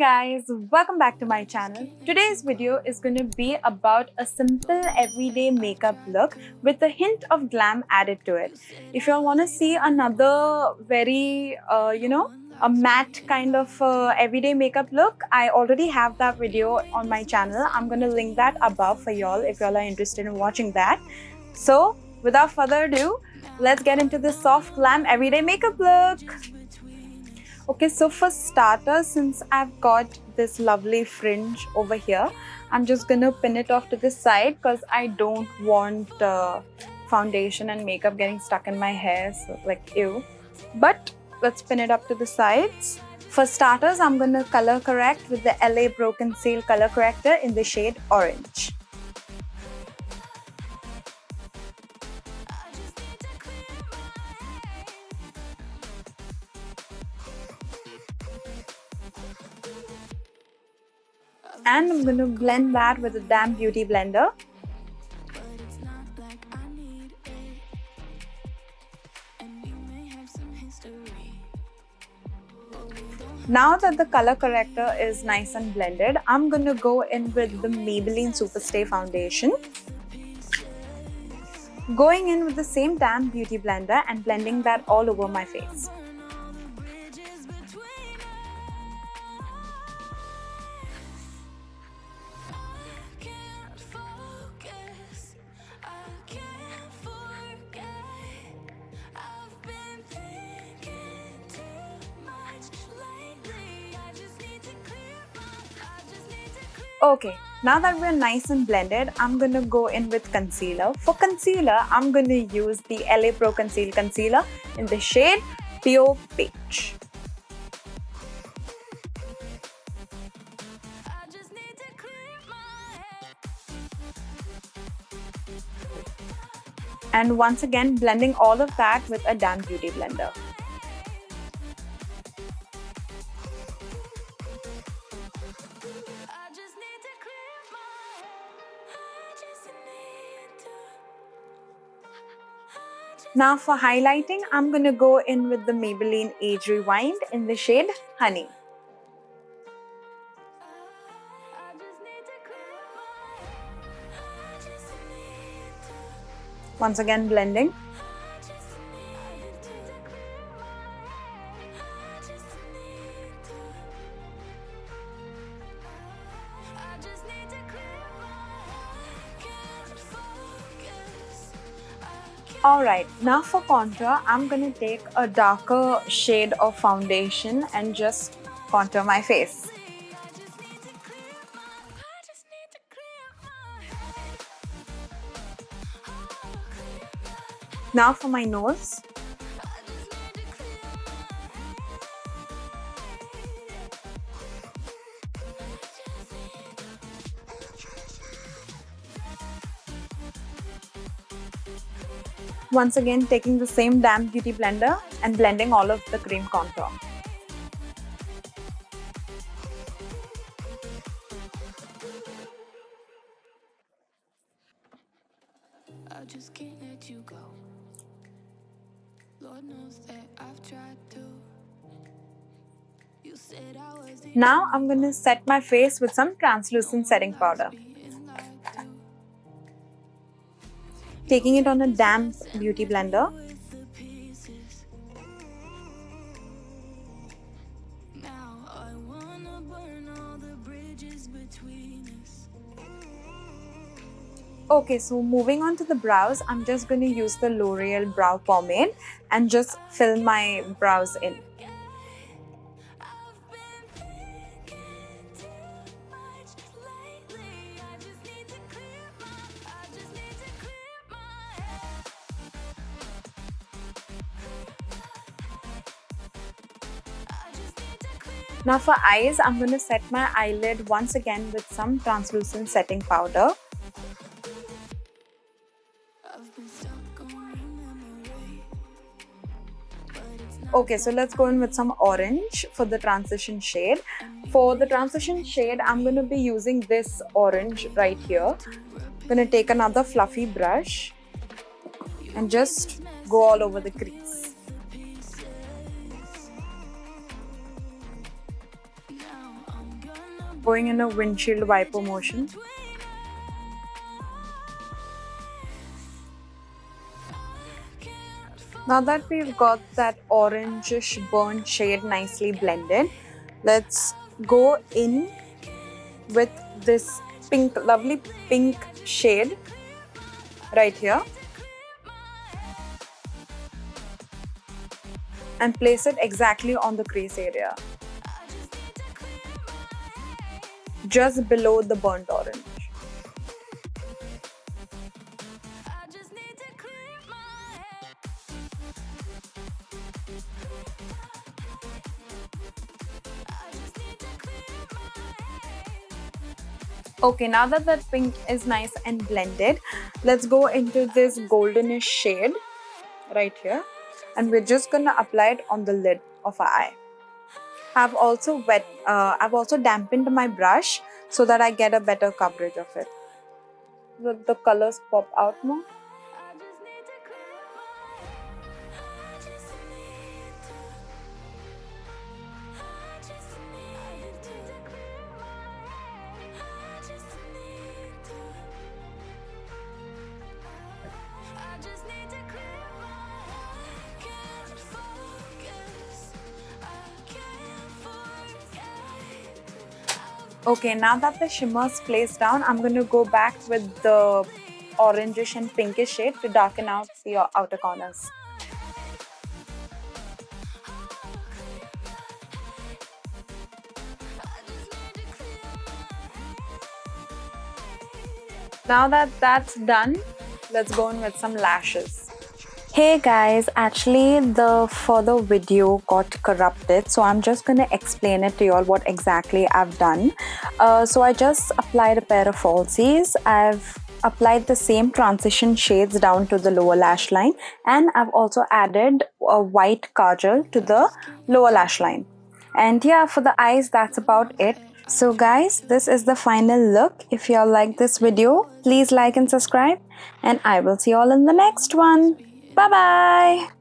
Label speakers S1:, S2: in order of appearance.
S1: guys, welcome back to my channel. Today's video is going to be about a simple everyday makeup look with a hint of glam added to it. If you all want to see another very, a matte kind of everyday makeup look, I already have that video on my channel. I'm going to link that above for y'all if y'all are interested in watching that. So without further ado, let's get into this soft glam everyday makeup look. Okay, so for starters, since I've got this lovely fringe over here, I'm just gonna pin it off to the side because I don't want foundation and makeup getting stuck in my hair, so like ew. But let's pin it up to the sides. For starters, I'm gonna color correct with the LA Pro Conceal color corrector in the shade Orange. And I'm going to blend that with a damp beauty blender. Now that the color corrector is nice and blended, I'm going to go in with the Maybelline Superstay foundation. Going in with the same damp beauty blender and blending that all over my face. Okay, now that we're nice and blended, I'm going to go in with concealer. For concealer, I'm going to use the LA Pro Conceal Concealer in the shade Pure Beige. And once again, blending all of that with a damp beauty blender. Now for highlighting, I'm going to go in with the Maybelline Age Rewind in the shade Honey. Once again blending. Alright, now for contour, I'm going to take a darker shade of foundation and just contour my face. Now for my nose. Once again, taking the same damp beauty blender and blending all of the cream contour.
S2: I just can't let you go. Lord knows that I've tried to. You said I was the
S1: Now I'm going to set my face with some translucent setting powder. Taking it on a damp beauty blender. Okay, so moving on to the brows, I'm just going to use the L'Oreal Brow Pomade and just fill my brows in. Now for eyes, I'm going to set my eyelid once again with some translucent setting powder. Okay, so let's go in with some orange for the transition shade. For the transition shade, I'm going to be using this orange right here. I'm going to take another fluffy brush and just go all over the crease. going in a windshield wiper motion. Now that we've got that orangish burnt shade nicely blended, let's go in with this pink, lovely pink shade right here and place it exactly on the crease area, just below the burnt orange. Okay, now that that pink is nice and blended, let's go into this goldenish shade right here, and we're just gonna apply it on the lid of our eye. I've also dampened my brush so that I get a better coverage of it. The colors pop out more. Okay, now that the shimmer's placed down, I'm going to go back with the orangish and pinkish shade to darken out the outer corners. Now that that's done, let's go in with some lashes. Hey guys, actually the further video got corrupted, so I'm just gonna explain it to you all what exactly I've done. So I just applied a pair of falsies. I've applied the same transition shades down to the lower lash line, and I've also added a white kajal to the lower lash line. And yeah, for the eyes, that's about it. So guys, this is the final look. If you all like this video, please like and subscribe, and I will see you all in the next one. Bye bye.